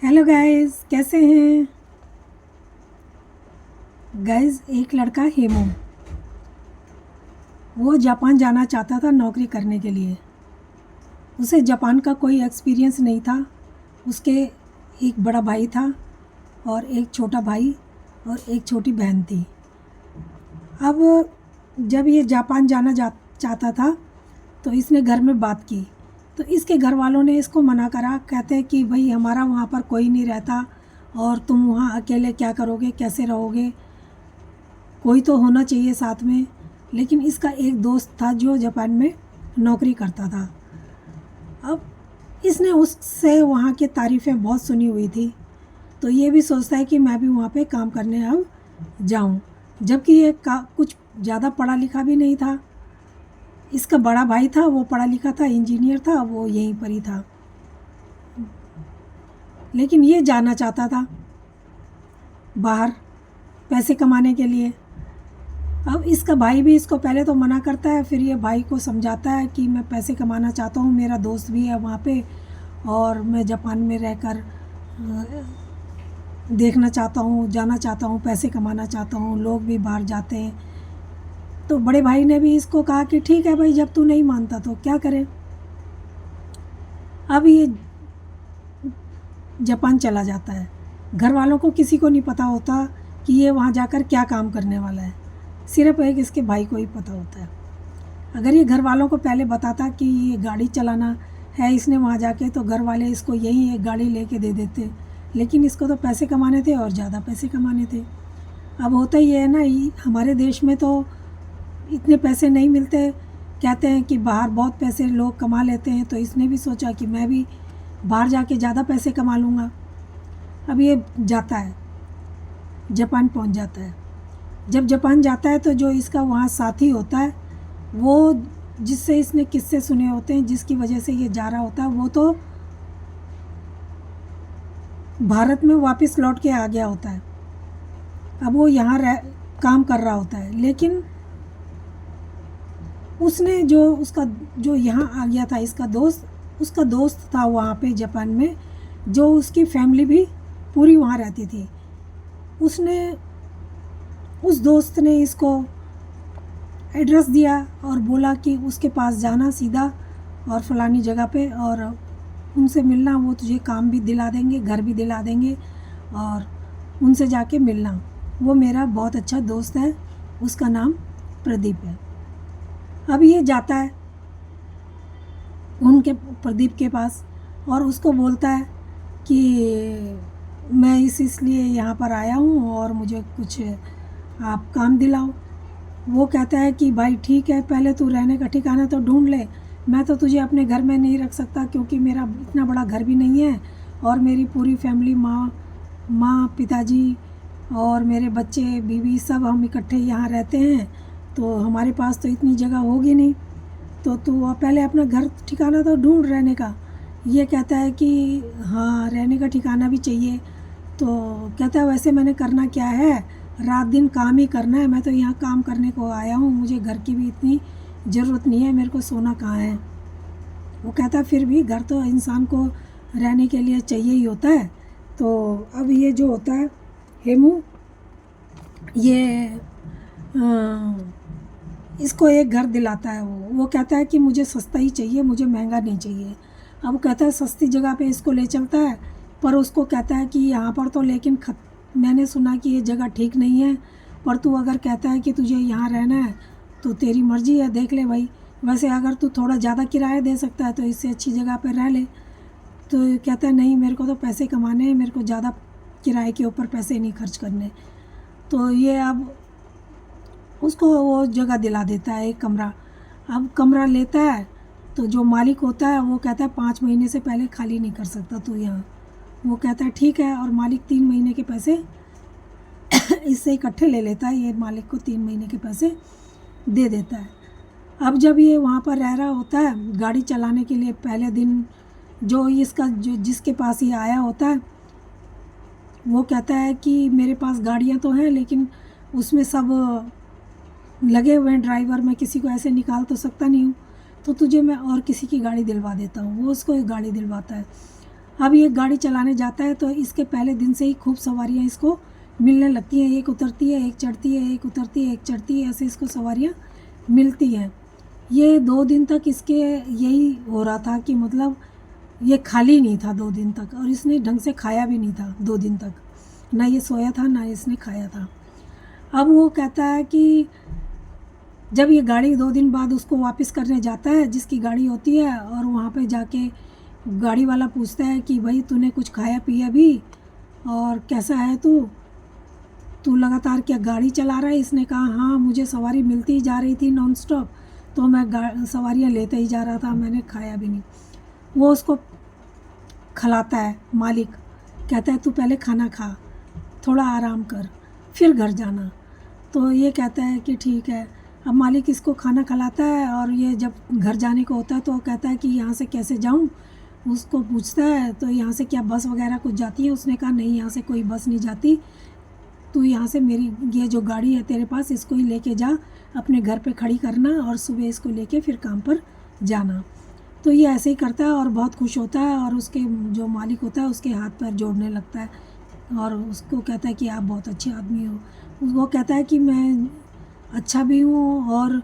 Hello guys, कैसे हैं guys. एक लड़का हेमू, वो जापान जाना चाहता था नौकरी करने के लिए। उसे जापान का कोई एक्सपीरियंस नहीं था। उसके एक बड़ा भाई था और एक छोटा भाई और एक छोटी बहन थी। अब जब ये जापान चाहता था तो इसने घर में बात की, तो इसके घर वालों ने इसको मना करा। कहते कि भाई हमारा वहाँ पर कोई नहीं रहता और तुम वहाँ अकेले क्या करोगे, कैसे रहोगे, कोई तो होना चाहिए साथ में। लेकिन इसका एक दोस्त था जो जापान में नौकरी करता था। अब इसने उससे वहाँ की तारीफ़ें बहुत सुनी हुई थी, तो ये भी सोचता है कि मैं भी वहाँ पे काम करने अब जाऊँ। जबकि ये कुछ ज़्यादा पढ़ा लिखा भी नहीं था। इसका बड़ा भाई था, वो पढ़ा लिखा था, इंजीनियर था, वो यहीं पर ही था। लेकिन ये जाना चाहता था बाहर पैसे कमाने के लिए। अब इसका भाई भी इसको पहले तो मना करता है, फिर ये भाई को समझाता है कि मैं पैसे कमाना चाहता हूँ, मेरा दोस्त भी है वहाँ पे और मैं जापान में रहकर देखना चाहता हूँ, जाना चाहता हूँ, पैसे कमाना चाहता हूँ, लोग भी बाहर जाते हैं। तो बड़े भाई ने भी इसको कहा कि ठीक है भाई, जब तू नहीं मानता तो क्या करें। अब ये जापान चला जाता है। घर वालों को किसी को नहीं पता होता कि ये वहाँ जाकर क्या काम करने वाला है, सिर्फ एक इसके भाई को ही पता होता है। अगर ये घर वालों को पहले बताता कि ये गाड़ी चलाना है इसने वहाँ जाके, तो घर वाले इसको यही एक गाड़ी लेके दे देते। लेकिन इसको तो पैसे कमाने थे और ज़्यादा पैसे कमाने थे। अब होता ही है ना, हमारे देश में तो इतने पैसे नहीं मिलते। कहते हैं कि बाहर बहुत पैसे लोग कमा लेते हैं, तो इसने भी सोचा कि मैं भी बाहर जाके ज़्यादा पैसे कमा लूँगा। अब ये जाता है, जापान पहुँच जाता है। जब जापान जाता है तो जो इसका वहाँ साथी होता है, वो जिससे इसने किस्से सुने होते हैं, जिसकी वजह से ये जा रहा होता है, वो तो भारत में वापस लौट के आ गया होता है। अब वो यहाँ काम कर रहा होता है। लेकिन उसने जो यहाँ आ गया था इसका दोस्त, उसका दोस्त था वहाँ पे जापान में, जो उसकी फैमिली भी पूरी वहाँ रहती थी। उस दोस्त ने इसको एड्रेस दिया और बोला कि उसके पास जाना सीधा और फलानी जगह पे, और उनसे मिलना, वो तुझे काम भी दिला देंगे, घर भी दिला देंगे, और उनसे जाके मिलना। वो मेरा बहुत अच्छा दोस्त है, उसका नाम प्रदीप है। अब ये जाता है उनके प्रदीप के पास और उसको बोलता है कि मैं इसलिए यहाँ पर आया हूँ और मुझे कुछ आप काम दिलाओ। वो कहता है कि भाई ठीक है, पहले तू रहने का ठिकाना तो ढूंढ ले। मैं तो तुझे अपने घर में नहीं रख सकता, क्योंकि मेरा इतना बड़ा घर भी नहीं है और मेरी पूरी फैमिली, माँ पिताजी और मेरे बच्चे बीवी सब हम इकट्ठे यहाँ रहते हैं, तो हमारे पास तो इतनी जगह होगी नहीं। तो तू पहले अपना घर ठिकाना तो ढूंढ रहने का। ये कहता है कि हाँ, रहने का ठिकाना भी चाहिए। तो कहता है वैसे मैंने करना क्या है, रात दिन काम ही करना है, मैं तो यहाँ काम करने को आया हूँ, मुझे घर की भी इतनी ज़रूरत नहीं है, मेरे को सोना कहाँ है। वो कहता है फिर भी घर तो इंसान को रहने के लिए चाहिए ही होता है। तो अब ये जो होता है हेमू, ये इसको एक घर दिलाता है। वो कहता है कि मुझे सस्ता ही चाहिए, मुझे महंगा नहीं चाहिए। अब वो कहता है सस्ती जगह पे इसको ले चलता है, पर उसको कहता है कि यहाँ पर तो लेकिन मैंने सुना कि ये जगह ठीक नहीं है, पर तू अगर कहता है कि तुझे यहाँ रहना है तो तेरी मर्ज़ी है, देख ले भाई। वैसे अगर तू थोड़ा ज़्यादा किराया दे सकता है तो इससे अच्छी जगह पर रह ले। तो कहता है नहीं, मेरे को तो पैसे कमाने हैं, मेरे को ज़्यादा किराए के ऊपर पैसे नहीं खर्च करने। तो ये अब उसको वो जगह दिला देता है, एक कमरा। अब कमरा लेता है तो जो मालिक होता है वो कहता है 5 महीने से पहले खाली नहीं कर सकता तू यहाँ। वो कहता है ठीक है, और मालिक 3 महीने के पैसे इससे इकट्ठे ले लेता है। ये मालिक को 3 महीने के पैसे दे देता है। अब जब ये वहाँ पर रह रहा होता है गाड़ी चलाने के लिए, पहले दिन जो जिसके पास ये आया होता है, वो कहता है कि मेरे पास गाड़ियाँ तो हैं, लेकिन उसमें सब लगे हुए हैं ड्राइवर, मैं किसी को ऐसे निकाल तो सकता नहीं हूँ, तो तुझे मैं और किसी की गाड़ी दिलवा देता हूँ। वो उसको एक गाड़ी दिलवाता है। अब ये गाड़ी चलाने जाता है तो इसके पहले दिन से ही खूब सवारियाँ इसको मिलने लगती हैं, एक उतरती है एक चढ़ती है, एक उतरती है एक चढ़ती है, ऐसे इसको सवारियाँ मिलती हैं। ये 2 दिन तक इसके यही हो रहा था कि मतलब ये खाली नहीं था 2 दिन तक, और इसने ढंग से खाया भी नहीं था 2 दिन तक, ना ये सोया था ना इसने खाया था। अब वो कहता है कि जब ये गाड़ी 2 दिन बाद उसको वापस करने जाता है, जिसकी गाड़ी होती है, और वहाँ पे जाके गाड़ी वाला पूछता है कि भाई तूने कुछ खाया पिया भी, और कैसा है तू लगातार क्या गाड़ी चला रहा है? इसने कहा हाँ, मुझे सवारी मिलती ही जा रही थी नॉन स्टॉप, तो मैं सवारियाँ लेते ही जा रहा था, मैंने खाया भी नहीं। वो उसको खिलाता है मालिक, कहता है तू पहले खाना खा, थोड़ा आराम कर, फिर घर जाना। तो ये कहता है कि ठीक है। अब मालिक इसको खाना खिलाता है, और ये जब घर जाने को होता है तो कहता है कि यहाँ से कैसे जाऊँ, उसको पूछता है तो यहाँ से क्या बस वगैरह कुछ जाती है? उसने कहा नहीं, यहाँ से कोई बस नहीं जाती, तू यहाँ से मेरी ये जो गाड़ी है तेरे पास, इसको ही लेके जा, अपने घर पे खड़ी करना, और सुबह इसको लेके फिर काम पर जाना। तो ये ऐसे ही करता है और बहुत खुश होता है, और उसके जो मालिक होता है उसके हाथ पैर जोड़ने लगता है, और उसको कहता है कि आप बहुत अच्छे आदमी हो। वो कहता है कि मैं अच्छा भी हूँ, और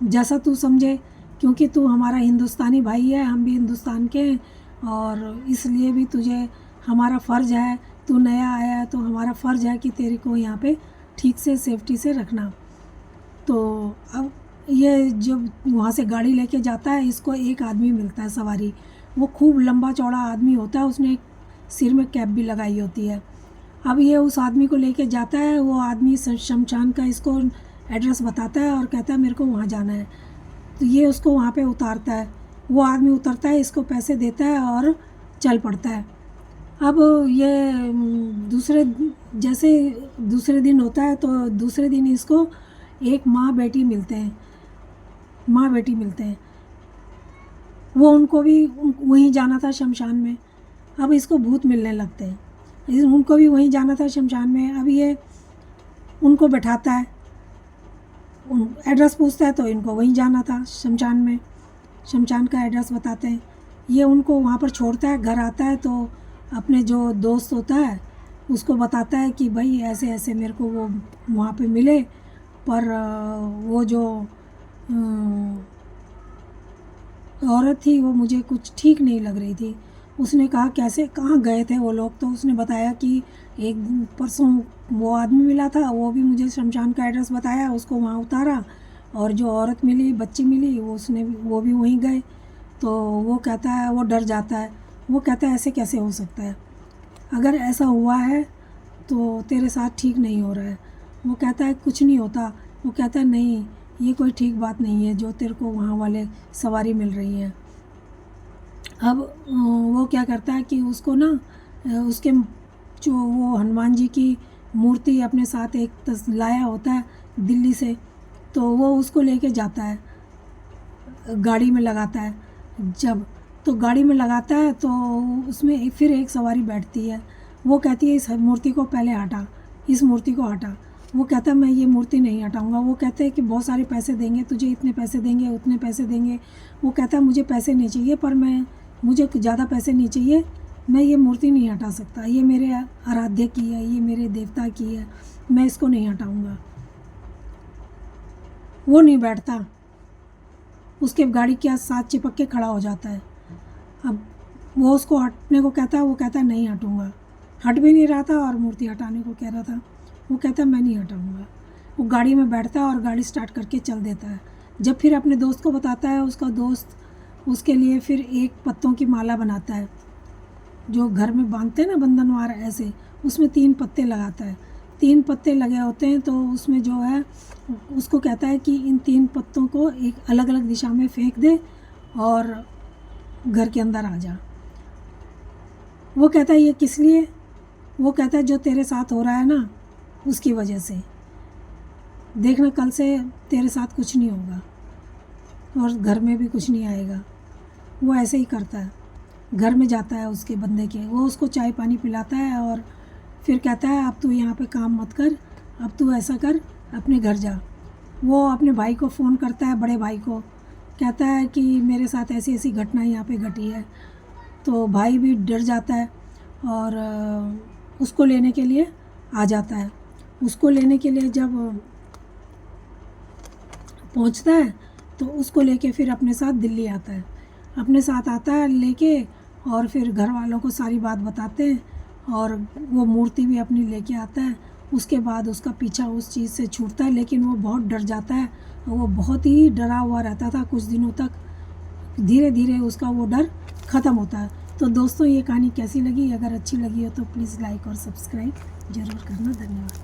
जैसा तू समझे, क्योंकि तू हमारा हिंदुस्तानी भाई है, हम भी हिंदुस्तान के हैं, और इसलिए भी तुझे हमारा फ़र्ज़ है, तू नया आया है तो हमारा फ़र्ज़ है कि तेरे को यहाँ पे ठीक से सेफ्टी से रखना। तो अब ये जब वहाँ से गाड़ी लेके जाता है, इसको एक आदमी मिलता है सवारी, वो खूब लंबा चौड़ा आदमी होता है, उसने सिर में कैप भी लगाई होती है। अब ये उस आदमी को लेके जाता है, वो आदमी शमशान का इसको एड्रेस बताता है और कहता है मेरे को वहाँ जाना है। तो ये उसको वहाँ पे उतारता है, वो आदमी उतरता है, इसको पैसे देता है और चल पड़ता है। अब ये जैसे दूसरे दिन होता है, तो दूसरे दिन इसको एक माँ बेटी मिलते हैं। वो उनको भी वहीं जाना था शमशान में। अब इसको भूत मिलने लगते हैं, उनको भी वहीं जाना था शमशान में। अब ये उनको बैठाता है, एड्रेस पूछता है तो इनको वहीं जाना था शमशान में, शमशान का एड्रेस बताते हैं। ये उनको वहाँ पर छोड़ता है, घर आता है तो अपने जो दोस्त होता है उसको बताता है कि भाई ऐसे ऐसे मेरे को वो वहाँ पे मिले, पर वो जो औरत थी वो मुझे कुछ ठीक नहीं लग रही थी। उसने कहा कैसे, कहाँ गए थे वो लोग? तो उसने बताया कि एक परसों वो आदमी मिला था, वो भी मुझे शमशान का एड्रेस बताया, उसको वहाँ उतारा, और जो औरत मिली, बच्ची मिली, वो भी वहीं गए। तो वो कहता है, वो डर जाता है, वो कहता है ऐसे कैसे हो सकता है, अगर ऐसा हुआ है तो तेरे साथ ठीक नहीं हो रहा है। वो कहता है कुछ नहीं होता। वो कहता है नहीं, ये कोई ठीक बात नहीं है जो तेरे को वहाँ वाले सवारी मिल रही है। अब वो क्या करता है कि उसको ना उसके जो वो हनुमान जी की मूर्ति अपने साथ एक लाया होता है दिल्ली से, तो वो उसको लेके जाता है, गाड़ी में लगाता है। जब तो गाड़ी में लगाता है तो उसमें फिर एक सवारी बैठती है, वो कहती है इस मूर्ति को पहले हटा, इस मूर्ति को हटा। वो कहता है मैं ये मूर्ति नहीं हटाऊंगा। वो कहते हैं कि बहुत सारे पैसे देंगे तुझे, इतने पैसे देंगे, उतने पैसे देंगे। वो कहता है मुझे पैसे नहीं चाहिए, पर मुझे ज़्यादा पैसे नहीं चाहिए, मैं ये मूर्ति नहीं हटा सकता, ये मेरे आराध्य की है, ये मेरे देवता की है, मैं इसको नहीं हटाऊंगा। वो नहीं बैठता, उसके गाड़ी के साथ चिपक के खड़ा हो जाता है। अब वो उसको हटने को कहता है, वो कहता है नहीं हटूंगा। हट भी नहीं रहा था और मूर्ति हटाने को कह रहा था। वो कहता है मैं नहीं हटाऊंगा। वो गाड़ी में बैठता है और गाड़ी स्टार्ट करके चल देता है। जब फिर अपने दोस्त को बताता है, उसका दोस्त उसके लिए फिर एक पत्तों की माला बनाता है, जो घर में बांधते हैं ना बंधनवार, ऐसे उसमें 3 पत्ते लगाता है। 3 पत्ते लगे होते हैं, तो उसमें जो है उसको कहता है कि इन 3 पत्तों को एक अलग अलग दिशा में फेंक दे और घर के अंदर आ जा। वो कहता है ये किस लिए? वो कहता है जो तेरे साथ हो रहा है ना, उसकी वजह से, देखना कल से तेरे साथ कुछ नहीं होगा और घर में भी कुछ नहीं आएगा। वो ऐसे ही करता है, घर में जाता है उसके बंदे के, वो उसको चाय पानी पिलाता है और फिर कहता है अब तू यहाँ पे काम मत कर, अब तू ऐसा कर, अपने घर जा। वो अपने भाई को फ़ोन करता है, बड़े भाई को, कहता है कि मेरे साथ ऐसी ऐसी घटना यहाँ पे घटी है। तो भाई भी डर जाता है और उसको लेने के लिए आ जाता है। उसको लेने के लिए जब पहुंचता है तो उसको लेके फिर अपने साथ दिल्ली आता है, अपने साथ आता है लेके, और फिर घर वालों को सारी बात बताते हैं और वो मूर्ति भी अपनी लेके आता है। उसके बाद उसका पीछा उस चीज़ से छूटता है, लेकिन वो बहुत डर जाता है और वो बहुत ही डरा हुआ रहता था कुछ दिनों तक। धीरे धीरे उसका वो डर ख़त्म होता है। तो दोस्तों, ये कहानी कैसी लगी? अगर अच्छी लगी हो तो प्लीज़ लाइक और सब्सक्राइब ज़रूर करना। धन्यवाद।